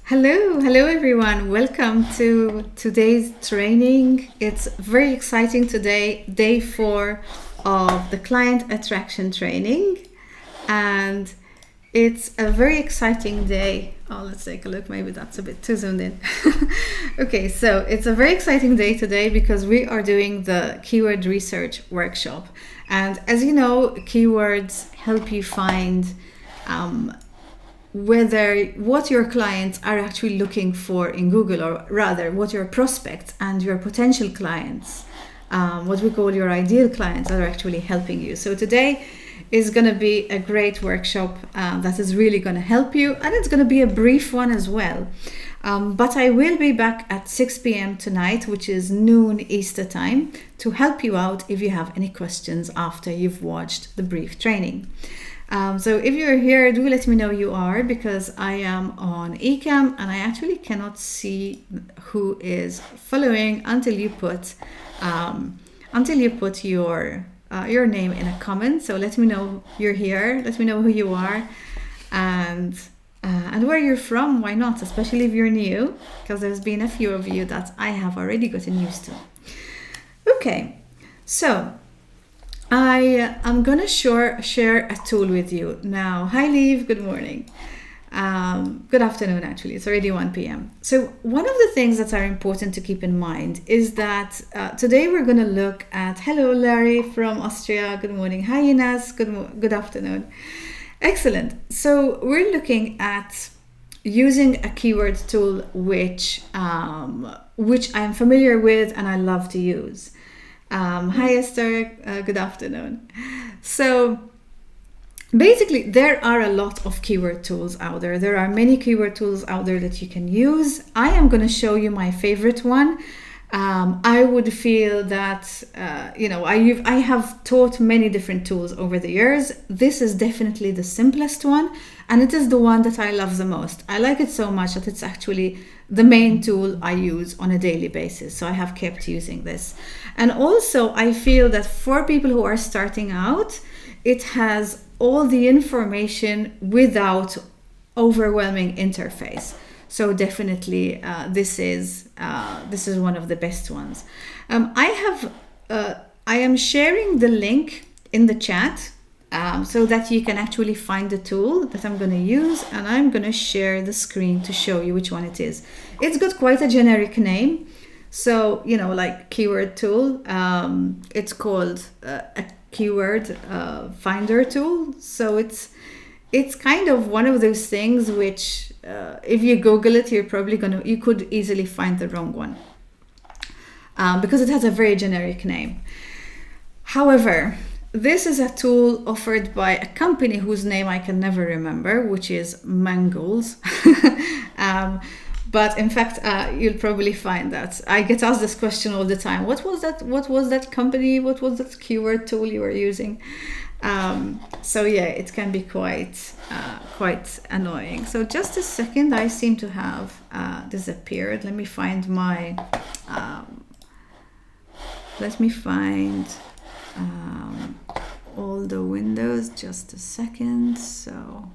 Hello everyone. Welcome to today's training. It's very exciting today, day 4 of the client attraction training. And it's a very exciting day. Oh, let's take a look. Maybe that's a bit too zoomed in. Okay, so it's a very exciting day today because we are doing the keyword research workshop. And as you know, keywords help you find whether what your clients are actually looking for in Google, or rather what your prospects and your potential clients, what we call your ideal clients, are actually helping you. So today is going to be a great workshop that is really going to help you, and it's going to be a brief one as well. But I will be back at 6 p.m. tonight, which is noon Easter time, to help you out if you have any questions after you've watched the brief training. So if you're here, do let me know you are, because I am on Ecamm and I actually cannot see who is following until you put your name in a comment. So let me know you're here. Let me know who you are and where you're from. Why not? Especially if you're new, because there's been a few of you that I have already gotten used to. Okay, so I am going to share a tool with you now. Hi, Liv. Good morning. Good afternoon, actually. It's already 1 p.m. So one of the things that are important to keep in mind is that today we're going to look at... Hello, Larry from Austria. Good morning. Hi, Ines. Good afternoon. Excellent. So we're looking at using a keyword tool which I'm familiar with and I love to use. Hi Esther, good afternoon. So basically there are a lot of keyword tools out there. There are many keyword tools out there that you can use. I am going to show you my favorite one. I would feel that, I have taught many different tools over the years. This is definitely the simplest one, and it is the one that I love the most. I like it so much that it's actually the main tool I use on a daily basis. So I have kept using this. And also I feel that for people who are starting out, it has all the information without overwhelming interface. So definitely this is one of the best ones. I am sharing the link in the chat so that you can actually find the tool that I'm going to use, and I'm going to share the screen to show you which one it is. It's got quite a generic name. So, like keyword tool, it's called a keyword finder tool. So it's kind of one of those things which if you Google it, you could easily find the wrong one because it has a very generic name. However, this is a tool offered by a company whose name I can never remember, which is Mangles. But in fact, you'll probably find that I get asked this question all the time. What was that? What was that company? What was that keyword tool you were using? So yeah, it can be quite annoying. So just a second, I seem to have disappeared. Let me find my. Let me find all the windows. Just a second. So.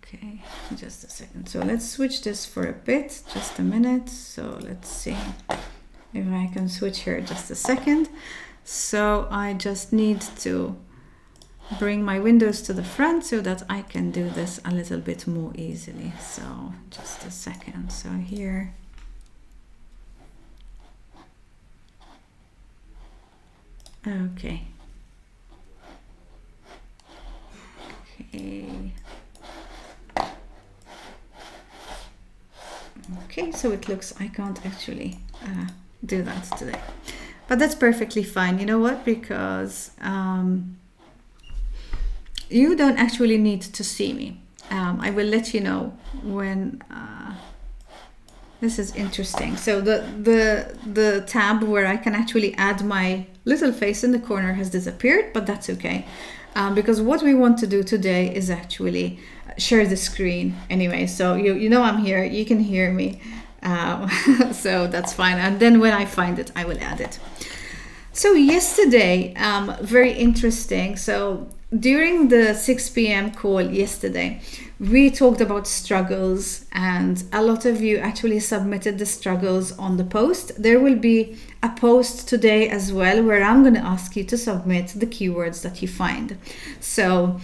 Okay, just a second. So let's switch this for a bit, just a minute. So let's see if I can switch here just a second. So I just need to bring my windows to the front so that I can do this a little bit more easily. So just a second. So here. Okay. Okay, so it looks I can't actually do that today, but that's perfectly fine. You know what? Because you don't actually need to see me. I will let you know when this is interesting. So the tab where I can actually add my little face in the corner has disappeared, but that's okay. Because what we want to do today is actually share the screen anyway. So you know I'm here, you can hear me. So that's fine. And then when I find it, I will add it. So yesterday, very interesting. So during the 6 p.m. call yesterday, we talked about struggles, and a lot of you actually submitted the struggles on the post. There will be a post today as well where I'm going to ask you to submit the keywords that you find. So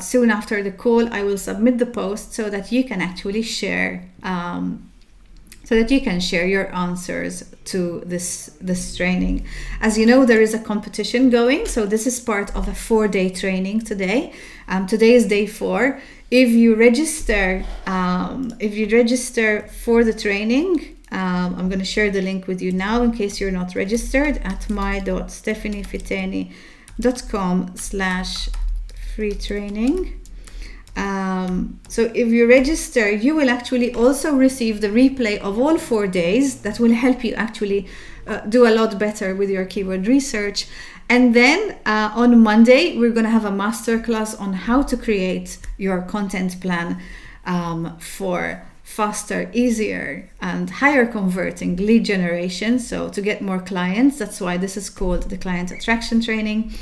soon after the call, I will submit the post so that you can actually share your answers to this training. As you know, there is a competition going, so this is part of a 4-day training today. Today is day 4. If you register for the training, I'm going to share the link with you now in case you're not registered at my.stephaniefiteni.com/free training. So if you register, you will actually also receive the replay of all 4 days. That will help you actually do a lot better with your keyword research. And then on Monday, we're going to have a masterclass on how to create your content plan for faster, easier, and higher converting lead generation. So to get more clients, that's why this is called the client attraction training.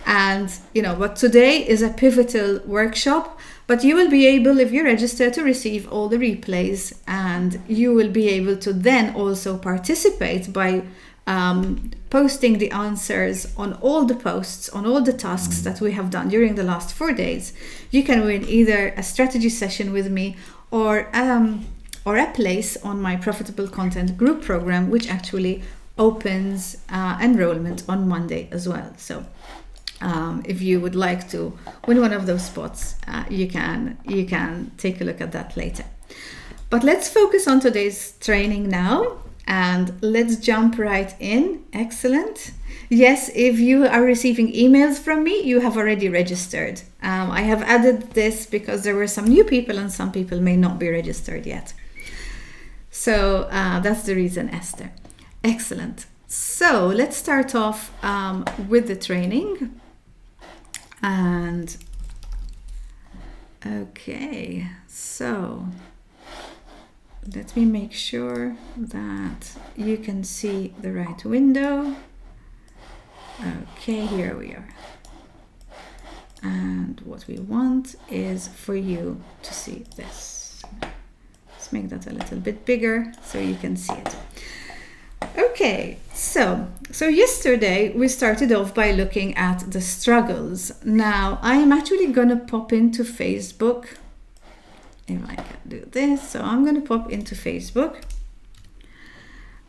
And but today is a pivotal workshop, but you will be able, if you register, to receive all the replays, and you will be able to then also participate by posting the answers on all the posts, on all the tasks that we have done during the last 4 days. You can win either a strategy session with me or a place on my Profitable Content group program, which actually opens enrollment on Monday as well. So if you would like to win one of those spots, you can take a look at that later. But let's focus on today's training now, and let's jump right in. Excellent. Yes, if you are receiving emails from me, you have already registered. I have added this because there were some new people and some people may not be registered yet. So that's the reason, Esther. Excellent. So let's start off with the training. And okay, so let me make sure that you can see the right window. Okay, here we are. And what we want is for you to see this. Let's make that a little bit bigger so you can see it. Okay, so yesterday we started off by looking at the struggles. Now I am actually going to pop into Facebook. If I can do this, so I'm going to pop into Facebook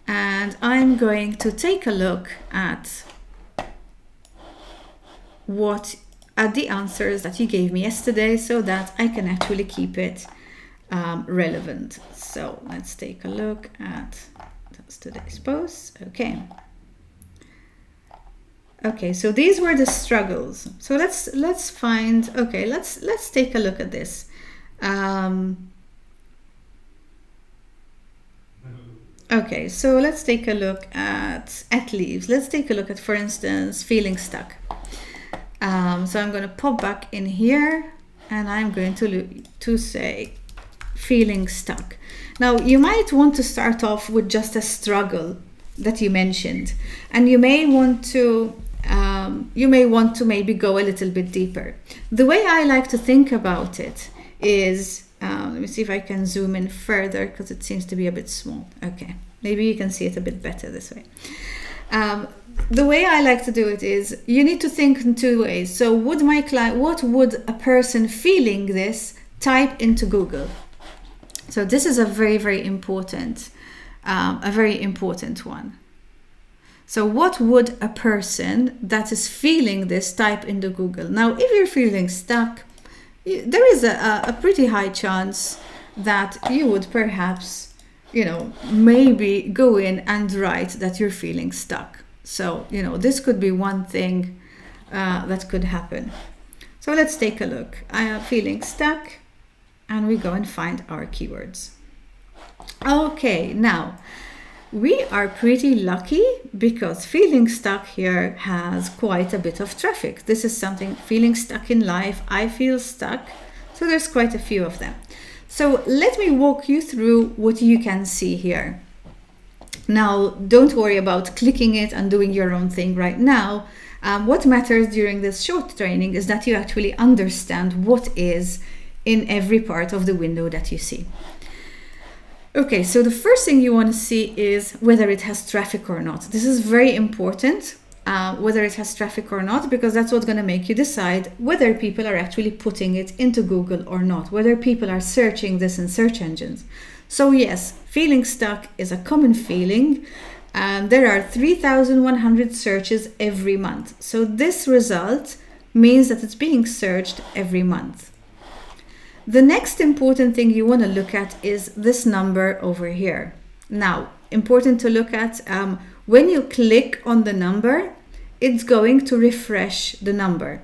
and I'm going to take a look at the answers that you gave me yesterday so that I can actually keep it relevant. So let's take a look at today's post. Okay, so these were the struggles. So let's find, okay, let's take a look at this. Okay, so let's take a look at leaves. Let's take a look at, for instance, feeling stuck. So I'm going to pop back in here and I'm going to say feeling stuck. Now you might want to start off with just a struggle that you mentioned, and you may want to maybe go a little bit deeper. The way I like to think about it is, let me see if I can zoom in further because it seems to be a bit small. Okay, maybe you can see it a bit better this way. The way I like to do it is you need to think in 2 ways. So what would a person feeling this type into Google? So this is a very, very important one. So what would a person that is feeling this type into Google? Now, if you're feeling stuck, there is a pretty high chance that you would perhaps, maybe go in and write that you're feeling stuck. So, this could be one thing that could happen. So let's take a look. I am feeling stuck. And we go and find our keywords. Okay, now we are pretty lucky because feeling stuck here has quite a bit of traffic. This is something, feeling stuck in life, I feel stuck. So there's quite a few of them. So let me walk you through what you can see here. Now, don't worry about clicking it and doing your own thing right now. What matters during this short training is that you actually understand what is in every part of the window that you see. Okay, so the first thing you want to see is whether it has traffic or not. This is very important, whether it has traffic or not, because that's what's going to make you decide whether people are actually putting it into Google or not, whether people are searching this in search engines. So yes, feeling stuck is a common feeling. There are 3,100 searches every month. So this result means that it's being searched every month. The next important thing you want to look at is this number over here. Now, important to look at, when you click on the number, it's going to refresh the number.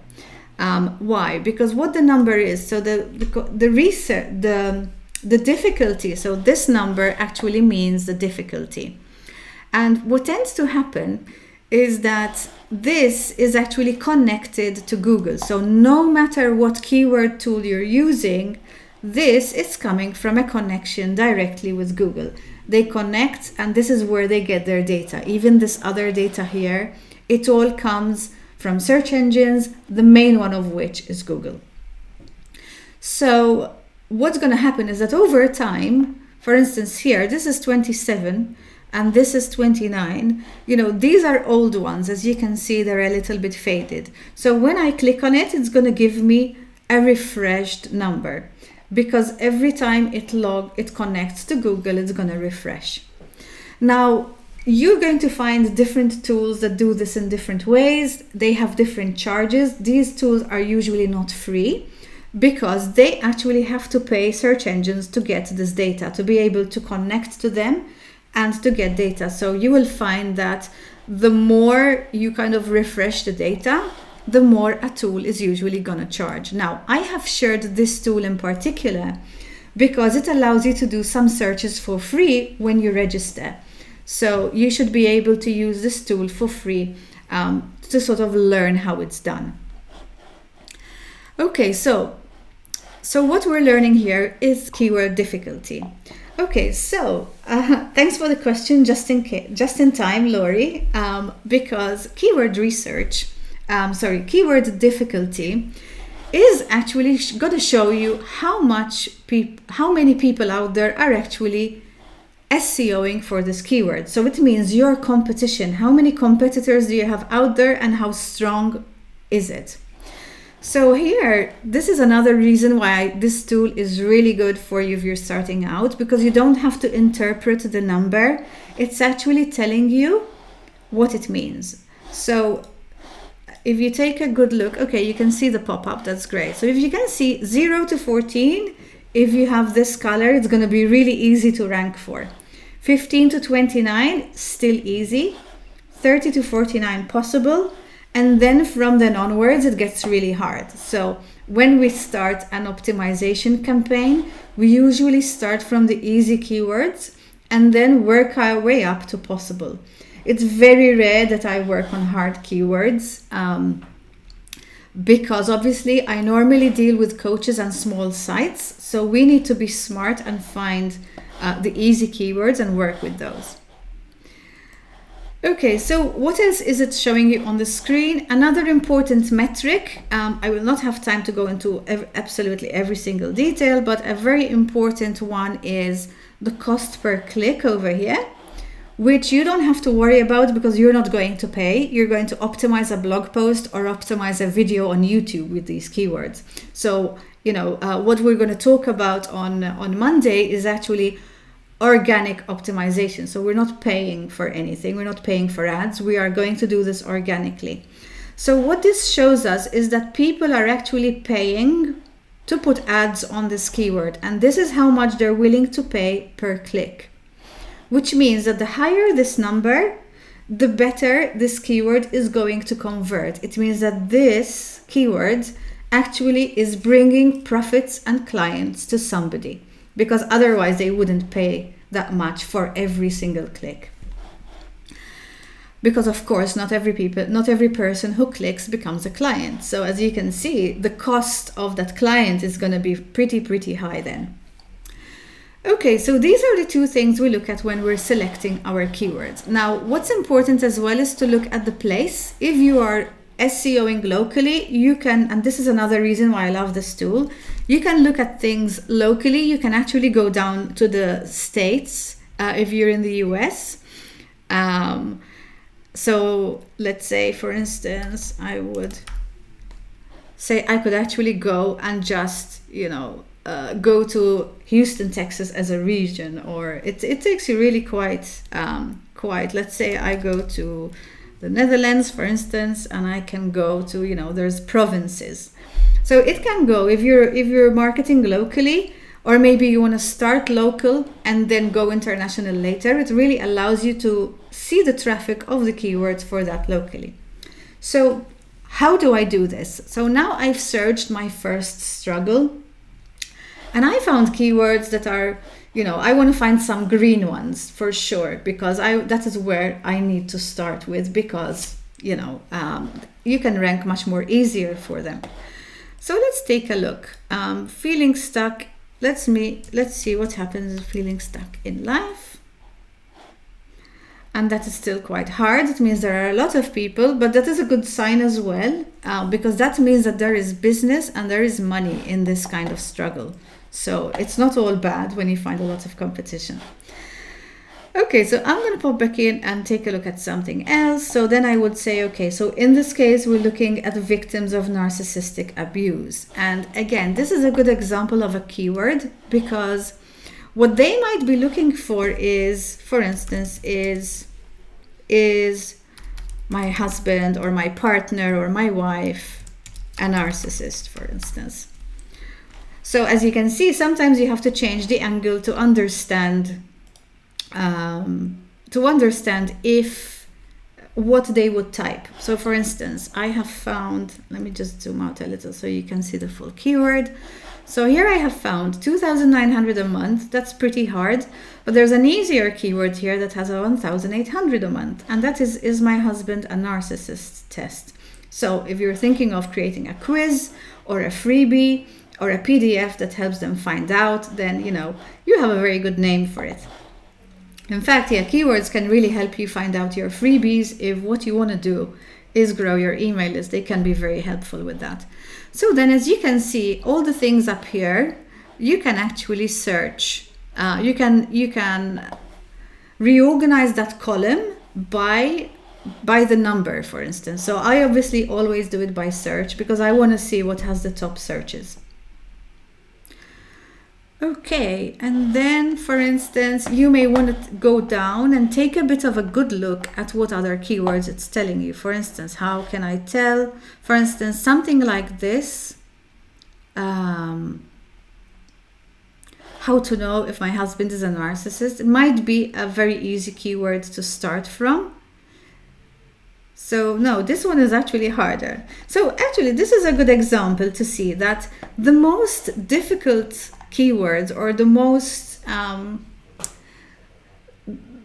Why? Because what the number is, so the difficulty, so this number actually means the difficulty. And what tends to happen is that this is actually connected to Google. So no matter what keyword tool you're using, this is coming from a connection directly with Google. They connect, and this is where they get their data. Even this other data here, it all comes from search engines, the main one of which is Google. So what's going to happen is that over time, for instance here, this is 27 and this is 29. These are old ones. As you can see, they're a little bit faded. So when I click on it, it's going to give me a refreshed number, because every time it connects to Google, it's going to refresh. Now, you're going to find different tools that do this in different ways. They have different charges. These tools are usually not free, because they actually have to pay search engines to get this data, to be able to connect to them and to get data. So you will find that the more you kind of refresh the data, the more a tool is usually going to charge. Now, I have shared this tool in particular because it allows you to do some searches for free when you register. So you should be able to use this tool for free to sort of learn how it's done. Okay, so what we're learning here is keyword difficulty. Okay, so thanks for the question, just in time, Lori, because keyword difficulty is actually going to show you how many people out there are actually SEOing for this keyword. So it means your competition. How many competitors do you have out there, and how strong is it? So here, this is another reason why this tool is really good for you if you're starting out, because you don't have to interpret the number. It's actually telling you what it means. So if you take a good look, okay, you can see the pop-up, that's great. So if you can see 0 to 14, if you have this color, it's going to be really easy to rank for. 15 to 29, still easy. 30 to 49, possible. And then from then onwards, it gets really hard. So when we start an optimization campaign, we usually start from the easy keywords and then work our way up to possible. It's very rare that I work on hard keywords because obviously I normally deal with coaches and small sites. So we need to be smart and find the easy keywords and work with those. Okay, so what else is it showing you on the screen? Another important metric, I will not have time to go into absolutely every single detail, but a very important one is the cost per click over here, which you don't have to worry about because you're not going to pay. You're going to optimize a blog post or optimize a video on YouTube with these keywords. So, what we're going to talk about on Monday is actually organic optimization. So we're not paying for anything. We're not paying for ads. We are going to do this organically. So what this shows us is that people are actually paying to put ads on this keyword. And this is how much they're willing to pay per click, which means that the higher this number, the better this keyword is going to convert. It means that this keyword actually is bringing profits and clients to somebody, because otherwise they wouldn't pay that much for every single click. Because of course, not every person who clicks becomes a client. So as you can see, the cost of that client is going to be pretty high then. Okay, so these are the two things we look at when we're selecting our keywords. Now, what's important as well is to look at the place. If you are SEOing locally, you can, and this is another reason why I love this tool, you can look at things locally. You can actually go down to the states if you're in the US. So let's say, for instance, I would say I could actually go and just, go to Houston, Texas as a region, or it takes you really quite, let's say I go to the Netherlands, for instance, and I can go to, there's provinces. So it can go if you're marketing locally, or maybe you want to start local and then go international later. It really allows you to see the traffic of the keywords for that locally. So how do I do this? So now I've searched my first struggle, and I found keywords that are, I want to find some green ones for sure, because that is where I need to start with, because, you can rank much more easier for them. So let's take a look. Feeling stuck. Let's see what happens feeling stuck in life. And that is still quite hard. It means there are a lot of people, but that is a good sign as well, because that means that there is business and there is money in this kind of struggle. So it's not all bad when you find a lot of competition. Okay, so I'm going to pop back in and take a look at something else. So then I would say, okay, so in this case, we're looking at victims of narcissistic abuse. And again, this is a good example of a keyword, because what they might be looking for is, for instance, is my husband or my partner or my wife a narcissist, for instance. So as you can see, sometimes you have to change the angle to understand if what they would type. So for instance, I have found, let me just zoom out a little so you can see the full keyword. So here I have found 2,900 a month. That's pretty hard, but there's an easier keyword here that has 1,800 a month, and that is my husband a narcissist test. So if you're thinking of creating a quiz or a freebie or a PDF that helps them find out, then you have a very good name for it. In fact, keywords can really help you find out your freebies. If what you want to do is grow your email list, they can be very helpful with that. So then, as you can see, all the things up here, you can actually search. You can reorganize that column by the number, for instance. So I obviously always do it by search, because I want to see what has the top searches. Okay, and then, for instance, you may want to go down and take a bit of a good look at what other keywords it's telling you. For instance, how can I tell? For instance, something like this. How to know if my husband is a narcissist. It might be a very easy keyword to start from. So no, this one is actually harder. So actually, this is a good example to see that the most difficult keywords, or the most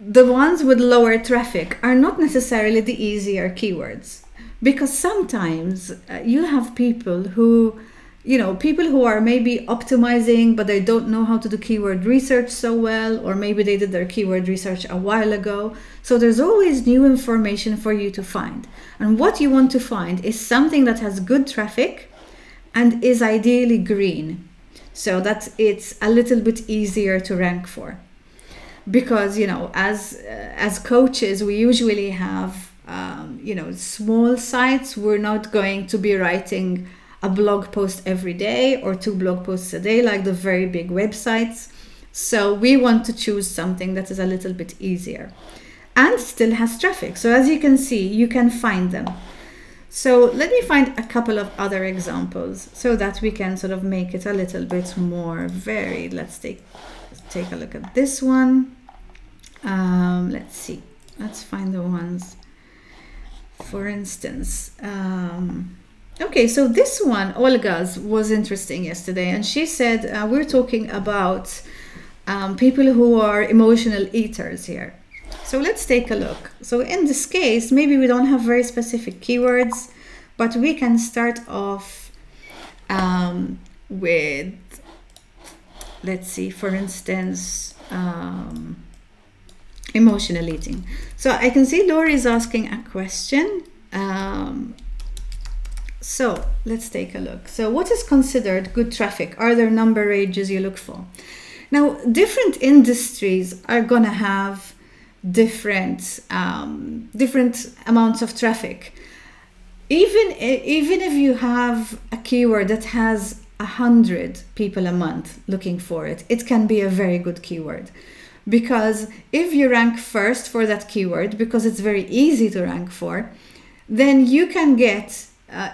the ones with lower traffic, are not necessarily the easier keywords, because sometimes you have people who are maybe optimizing, but they don't know how to do keyword research so well, or maybe they did their keyword research a while ago. So there's always new information for you to find, and what you want to find is something that has good traffic and is ideally green, so that it's a little bit easier to rank for. Because as coaches, we usually have small sites. We're not going to be writing a blog post every day or 2 blog posts a day like the very big websites. So we want to choose something that is a little bit easier and still has traffic. So as you can see, you can find them. So let me find a couple of other examples so that we can sort of make it a little bit more varied. Let's take a look at this one. Let's see. Let's find the ones. For instance, okay, so this one, Olga's, was interesting yesterday, and she said we're talking about people who are emotional eaters here. So let's take a look. So in this case, maybe we don't have very specific keywords, but we can start off with let's see, for instance, emotional eating. So I can see Lori is asking a question. So let's take a look. So what is considered good traffic? Are there number ranges you look for? Now, different industries are going to have different amounts of traffic. Even if you have a keyword that has 100 people a month looking for it, it can be a very good keyword. Because if you rank first for that keyword, because it's very easy to rank for, then you can get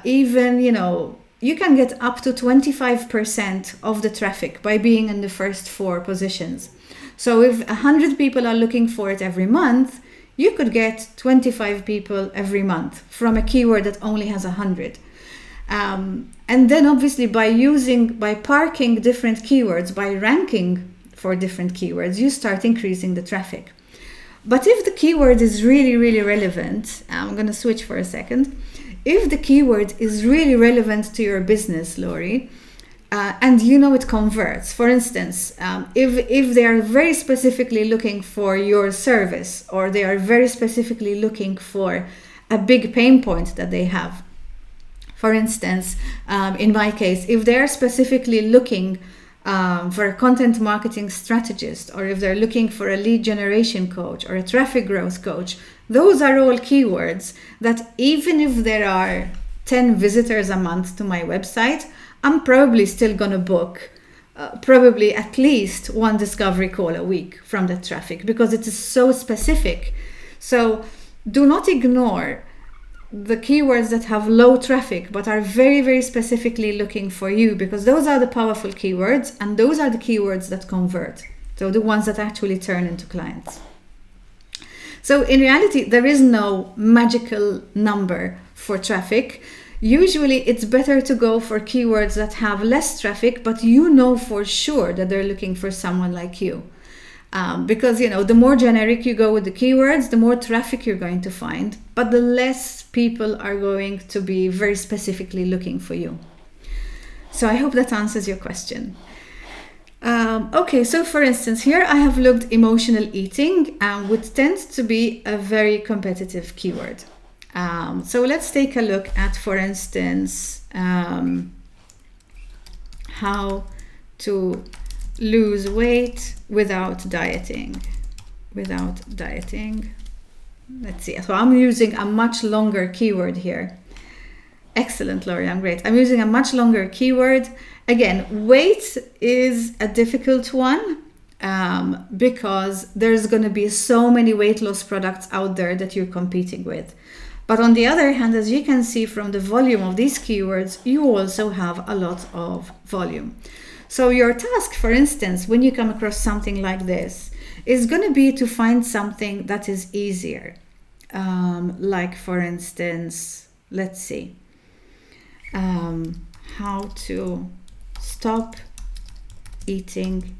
you can get up to 25% of the traffic by being in the first 4 positions. So if 100 people are looking for it every month, you could get 25 people every month from a keyword that only has 100. And then obviously by parking different keywords, by ranking for different keywords, you start increasing the traffic. But if the keyword is really, really relevant, I'm going to switch for a second. If the keyword is really relevant to your business, Lori, and it converts, for instance, if they are very specifically looking for your service, or they are very specifically looking for a big pain point that they have, for instance, in my case, if they are specifically looking for a content marketing strategist, or if they're looking for a lead generation coach or a traffic growth coach, those are all keywords that even if there are 10 visitors a month to my website, I'm probably still going to book probably at least 1 discovery call a week from that traffic, because it is so specific. So do not ignore the keywords that have low traffic but are very, very specifically looking for you, because those are the powerful keywords, and those are the keywords that convert. So the ones that actually turn into clients. So in reality, there is no magical number for traffic. Usually it's better to go for keywords that have less traffic, but for sure that they're looking for someone like you. Because the more generic you go with the keywords, the more traffic you're going to find, but the less people are going to be very specifically looking for you. So I hope that answers your question. Okay, so for instance, here I have looked emotional eating, which tends to be a very competitive keyword. So let's take a look at, for instance, how to lose weight without dieting. Let's see. So I'm using a much longer keyword here. Excellent, Lori. I'm great. I'm using a much longer keyword. Again, weight is a difficult one because there's going to be so many weight loss products out there that you're competing with. But on the other hand, as you can see from the volume of these keywords, you also have a lot of volume. So your task, for instance, when you come across something like this, is going to be to find something that is easier. Like, for instance, let's see, how to stop eating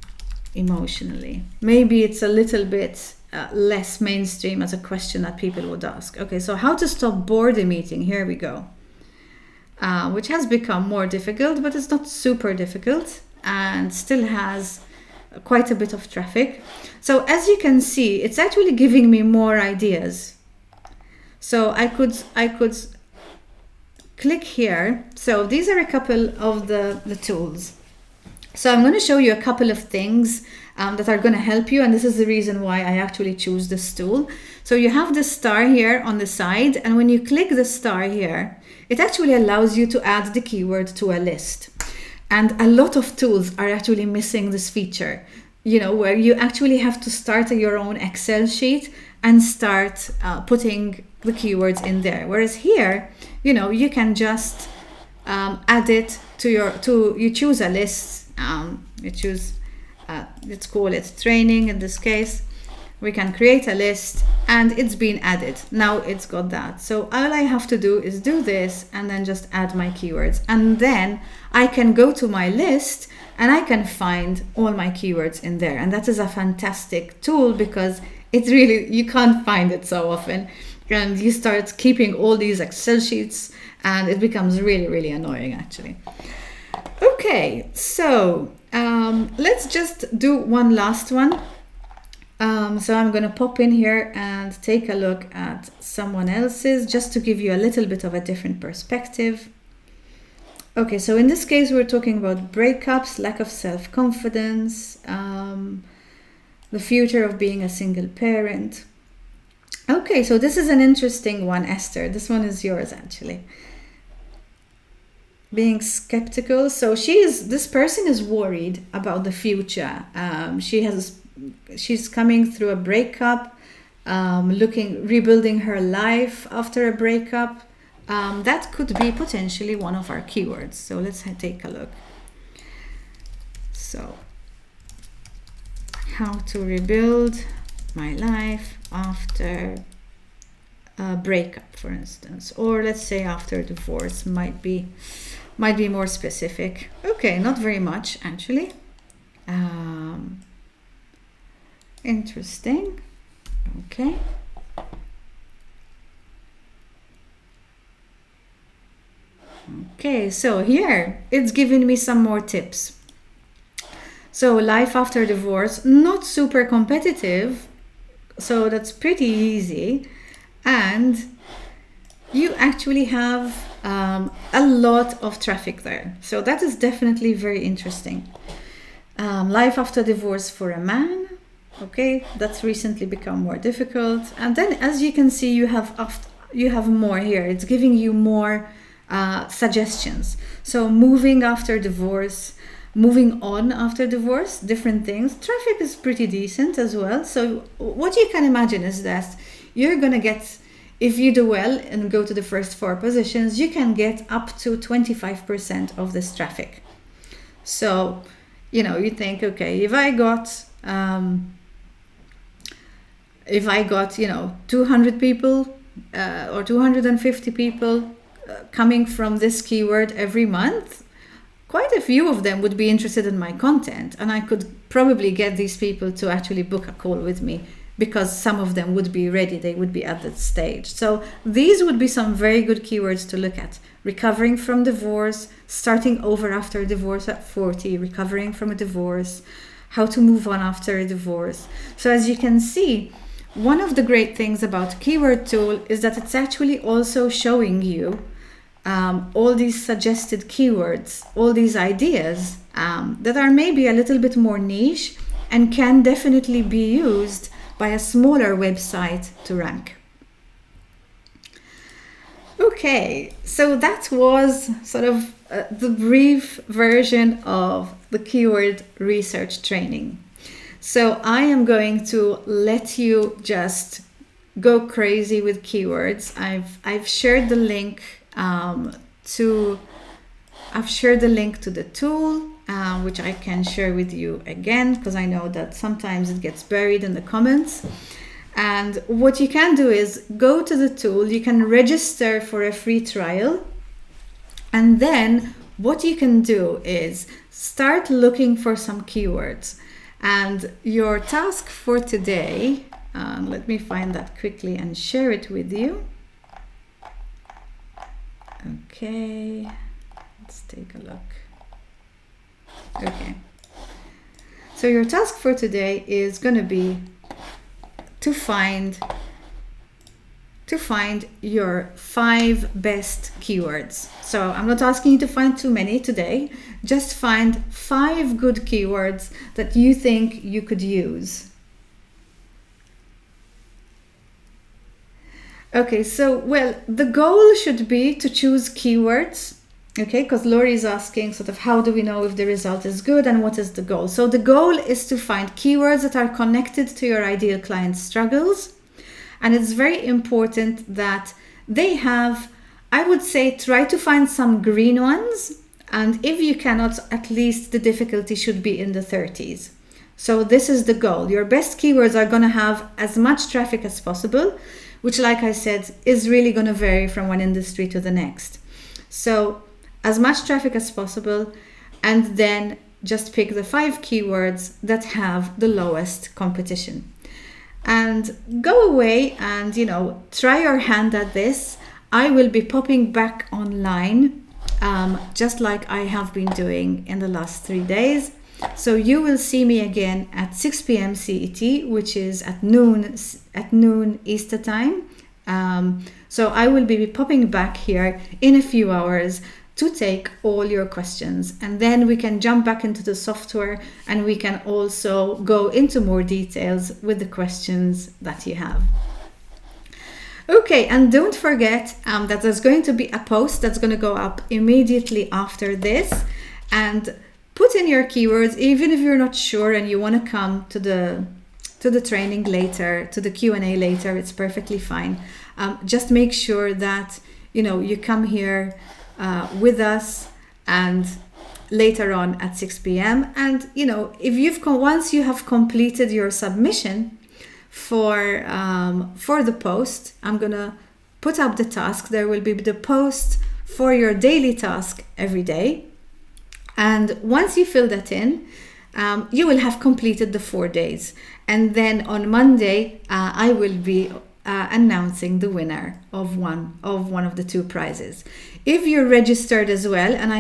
emotionally. Maybe it's a little bit less mainstream as a question that people would ask. Okay, so how to stop boredom eating. Here we go. Which has become more difficult, but it's not super difficult and still has quite a bit of traffic. So as you can see, it's actually giving me more ideas. So I could click here. So these are a couple of the tools. So I'm going to show you a couple of things that are going to help you, and this is the reason why I actually choose this tool. So you have the star here on the side, and when you click the star here, it actually allows you to add the keyword to a list. And a lot of tools are actually missing this feature, where you actually have to start your own Excel sheet and start putting the keywords in there. Whereas here, you can just add it you choose a list, you choose, let's call it training in this case. We can create a list and it's been added. Now it's got that. So all I have to do is do this and then just add my keywords. And then I can go to my list and I can find all my keywords in there. And that is a fantastic tool because you can't find it so often. And you start keeping all these Excel sheets and it becomes really, really annoying actually. Okay, so Let's just do one last one. So I'm going to pop in here and take a look at someone else's just to give you a little bit of a different perspective. Okay, so in this case, we're talking about breakups, lack of self-confidence, the future of being a single parent. Okay, so this is an interesting one, Esther. This one is yours, actually. Being skeptical. So this person is worried about the future. She's coming through a breakup, rebuilding her life after a breakup. That could be potentially one of our keywords. So let's take a look. So, how to rebuild my life after a breakup, for instance, or let's say after divorce, might be more specific. Okay, not very much actually. Interesting. Okay. Okay, so here it's giving me some more tips. So life after divorce, not super competitive, so that's pretty easy, and you actually have a lot of traffic there, so that is definitely very interesting. Life after divorce for a man, okay, that's recently become more difficult, and then as you can see, you have more here. It's giving you more suggestions. So moving after divorce, moving on after divorce, different things. Traffic is pretty decent as well. So what you can imagine is that you're gonna get, if you do well and go to the first 4 positions, you can get up to 25% of this traffic. So, you think, okay, if I got 200 people or 250 people coming from this keyword every month, quite a few of them would be interested in my content, and I could probably get these people to actually book a call with me because some of them would be ready, they would be at that stage. So these would be some very good keywords to look at. Recovering from divorce, starting over after divorce at 40, recovering from a divorce, how to move on after a divorce. So as you can see, one of the great things about Keyword Tool is that it's actually also showing you all these suggested keywords, all these ideas that are maybe a little bit more niche and can definitely be used by a smaller website to rank. Okay, so that was sort of the brief version of the keyword research training. So I am going to let you just go crazy with keywords. I've shared the link to the tool, which I can share with you again, because I know that sometimes it gets buried in the comments. And what you can do is go to the tool, you can register for a free trial, and then what you can do is start looking for some keywords. And your task for today, let me find that quickly and share it with you. Okay, let's take a look. Okay, so your task for today is going to be to find your 5 best keywords. So I'm not asking you to find too many today, just find 5 good keywords that you think you could use. Okay, so the goal should be to choose keywords, okay, because Lori is asking sort of how do we know if the result is good and what is the goal. So the goal is to find keywords that are connected to your ideal client's struggles. And it's very important that they have, I would say, try to find some green ones. And if you cannot, at least the difficulty should be in the 30s. So this is the goal. Your best keywords are going to have as much traffic as possible, which, like I said, is really going to vary from one industry to the next. So as much traffic as possible, and then just pick the 5 keywords that have the lowest competition. And go away and, try your hand at this. I will be popping back online, just like I have been doing in the last 3 days. So you will see me again at 6 p.m. CET, which is at noon Easter time. So I will be popping back here in a few hours to take all your questions, and then we can jump back into the software and we can also go into more details with the questions that you have. Okay, and don't forget that there's going to be a post that's going to go up immediately after this, and put in your keywords, even if you're not sure and you want to come to the training later, to the Q&A later, it's perfectly fine. Just make sure that you come here with us and later on at 6 p.m. And if once you have completed your submission for the post, I'm gonna put up the task. There will be the post for your daily task every day, and once you fill that in, you will have completed the 4 days. And then on Monday, I will be announcing the winner of one of the 2 prizes. If you're registered as well, and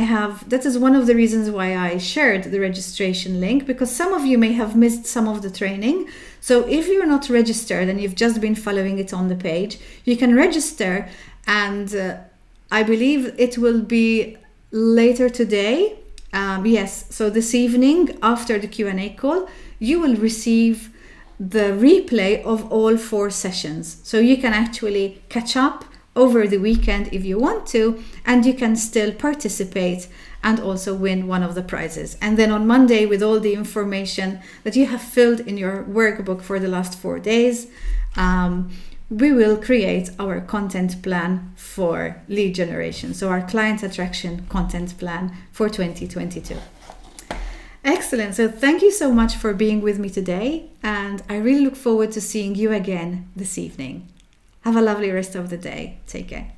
that is one of the reasons why I shared the registration link, because some of you may have missed some of the training. So if you're not registered and you've just been following it on the page, you can register, and I believe it will be later today. Yes, so this evening after the Q&A call, you will receive the replay of all 4 sessions. So you can actually catch up over the weekend if you want to, and you can still participate and also win one of the prizes. And then on Monday, with all the information that you have filled in your workbook for the last 4 days, we will create our content plan for lead generation. So our client attraction content plan for 2022. Excellent. So thank you so much for being with me today, and I really look forward to seeing you again this evening. Have a lovely rest of the day. Take care.